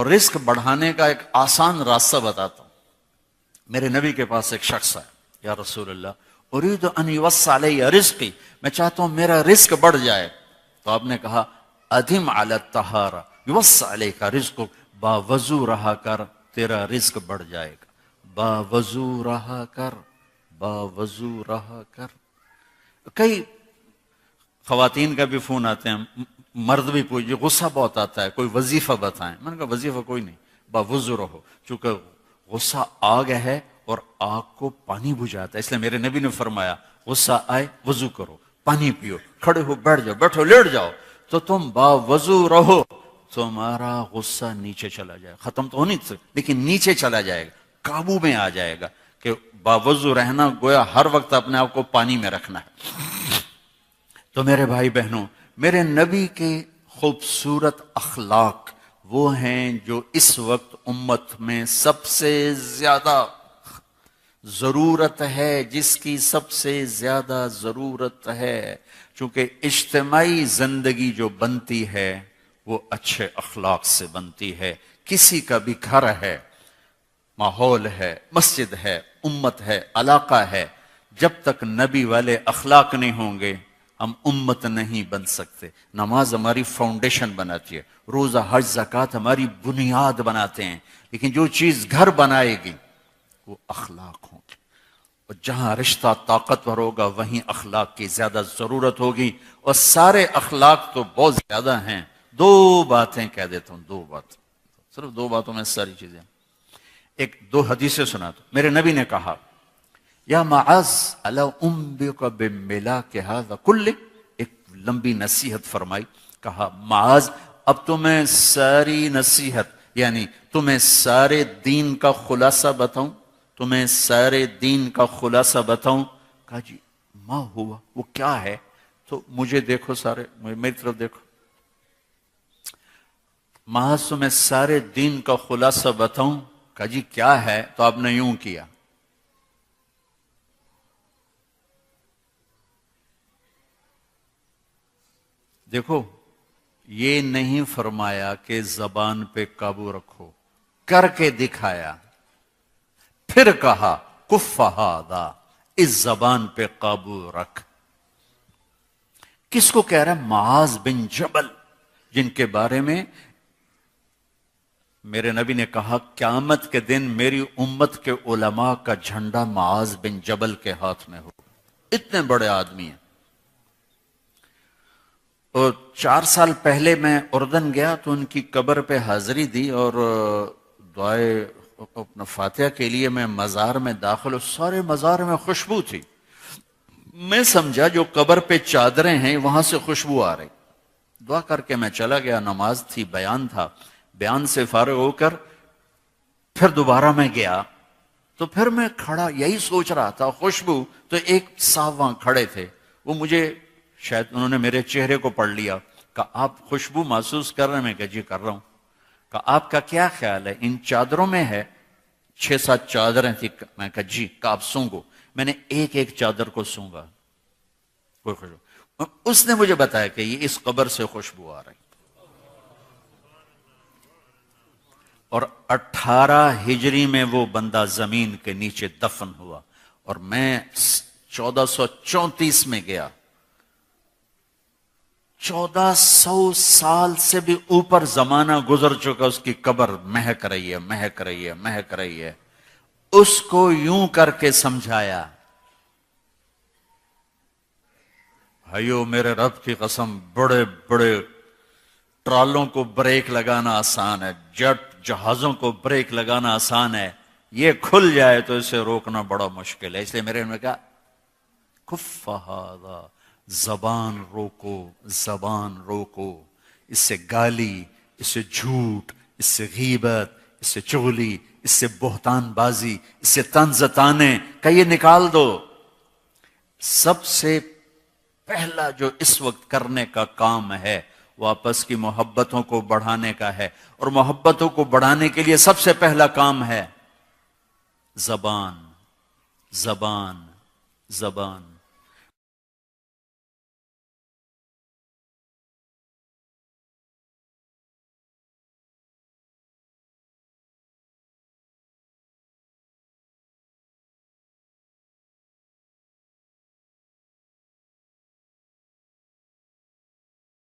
اور رزق بڑھانے کا ایک آسان راستہ بتاتا ہوں. میرے نبی کے پاس ایک شخص ہے، یا رسول اللہ اريد ان يوسع علی رزقی، میں چاہتا ہوں میرا رزق بڑھ جائے. تو آپ نے کہا ادم علی الطہارہ یوسع علیک رزقک، باوضو رہا کر تیرا رزق بڑھ جائے گا. باوضو رہا کر، باوضو رہا کر. کئی خواتین کا بھی فون آتے ہیں، مرد بھی پوچھے، غصہ بہت آتا ہے، کوئی وظیفہ بتائیں. میں نے کہا وظیفہ کوئی نہیں، باوضو رہو. چونکہ غصہ آگ ہے اور آگ کو پانی بجھاتا ہے، اس لیے میرے نبی نے فرمایا غصہ آئے وضو کرو، پانی پیو، کھڑے ہو بیٹھ جاؤ، بیٹھو لیٹ جاؤ، تو تم باوضو رہو، تمہارا غصہ نیچے چلا جائے. ختم تو ہو نہیں سکتا لیکن نیچے چلا جائے گا، قابو میں آ جائے گا. کہ باوضو رہنا گویا ہر وقت اپنے آپ کو پانی میں رکھنا ہے. تو میرے بھائی بہنوں، میرے نبی کے خوبصورت اخلاق وہ ہیں جو اس وقت امت میں سب سے زیادہ ضرورت ہے، جس کی سب سے زیادہ ضرورت ہے. چونکہ اجتماعی زندگی جو بنتی ہے وہ اچھے اخلاق سے بنتی ہے. کسی کا بھی گھر ہے، ماحول ہے، مسجد ہے، امت ہے، علاقہ ہے، جب تک نبی والے اخلاق نہیں ہوں گے ہم امت نہیں بن سکتے. نماز ہماری فاؤنڈیشن بناتی ہے، روزہ حج زکوٰۃ ہماری بنیاد بناتے ہیں، لیکن جو چیز گھر بنائے گی وہ اخلاق ہوں گے. اور جہاں رشتہ طاقتور ہوگا وہیں اخلاق کی زیادہ ضرورت ہوگی. اور سارے اخلاق تو بہت زیادہ ہیں. دو باتیں کہہ دیتا ہوں، دو بات، صرف دو باتوں میں ساری چیزیں. ایک دو حدیثیں سنا تو میرے نبی نے کہا یا معاذ الا انبئک بملاک ھذا کلہ، ایک لمبی نصیحت فرمائی. کہا معاذ اب تمہیں ساری نصیحت، یعنی تمہیں سارے دین کا خلاصہ بتاؤں، تمہیں سارے دین کا خلاصہ بتاؤں. کہا جی ما ہوا، وہ کیا ہے؟ تو مجھے دیکھو، سارے میری طرف دیکھو. معاذ تمہیں سارے دین کا خلاصہ بتاؤں. کہا جی کیا ہے؟ تو آپ نے یوں کیا، دیکھو یہ نہیں فرمایا کہ زبان پہ قابو رکھو، کر کے دکھایا. پھر کہا کف ھذا، اس زبان پہ قابو رکھ. کس کو کہہ رہا ہے؟ معاذ بن جبل، جن کے بارے میں میرے نبی نے کہا قیامت کے دن میری امت کے علماء کا جھنڈا معاذ بن جبل کے ہاتھ میں ہو. اتنے بڑے آدمی ہیں. اور 4 سال پہلے میں اردن گیا تو ان کی قبر پہ حاضری دی اور دعائے اپنا فاتحہ کے لیے میں مزار میں داخل ہوں. سارے مزار میں خوشبو تھی. میں سمجھا جو قبر پہ چادریں ہیں وہاں سے خوشبو آ رہی. دعا کر کے میں چلا گیا. نماز تھی، بیان تھا. بیان سے فارغ ہو کر پھر دوبارہ میں گیا تو پھر میں کھڑا یہی سوچ رہا تھا، خوشبو. تو ایک صاحب وہاں کھڑے تھے، وہ مجھے شاید انہوں نے میرے چہرے کو پڑھ لیا. کہا آپ خوشبو محسوس کر رہے ہیں؟ میں کہا جی کر رہا ہوں. کہا آپ کا کیا خیال ہے ان چادروں میں ہے؟ 6-7 چادریں تھی. میں کہا جی. کہا آپ سونگو. میں نے ایک ایک چادر کو سونگا، کوئی خوشبو. اس نے مجھے بتایا کہ یہ اس قبر سے خوشبو آ رہی. اور 18 ہجری میں وہ بندہ زمین کے نیچے دفن ہوا. اور میں 1434 میں گیا. 1400 سال سے بھی اوپر زمانہ گزر چکا، اس کی قبر مہک رہی ہے، مہک رہی ہے، مہک رہی ہے. اس کو یوں کر کے سمجھایا، بھائیو میرے رب کی قسم، بڑے بڑے ٹرالوں کو بریک لگانا آسان ہے، جٹ جہازوں کو بریک لگانا آسان ہے، یہ کھل جائے تو اسے روکنا بڑا مشکل ہے. اس لیے میرے نے کہا کف ھذا، زبان روکو، زبان روکو. اس سے گالی، اس سے جھوٹ، اس سے غیبت، اس سے چغلی، اس سے بہتان بازی، اس سے طنز طانے کا یہ نکال دو. سب سے پہلا جو اس وقت کرنے کا کام ہے وہ آپس کی محبتوں کو بڑھانے کا ہے. اور محبتوں کو بڑھانے کے لیے سب سے پہلا کام ہے زبان، زبان، زبان.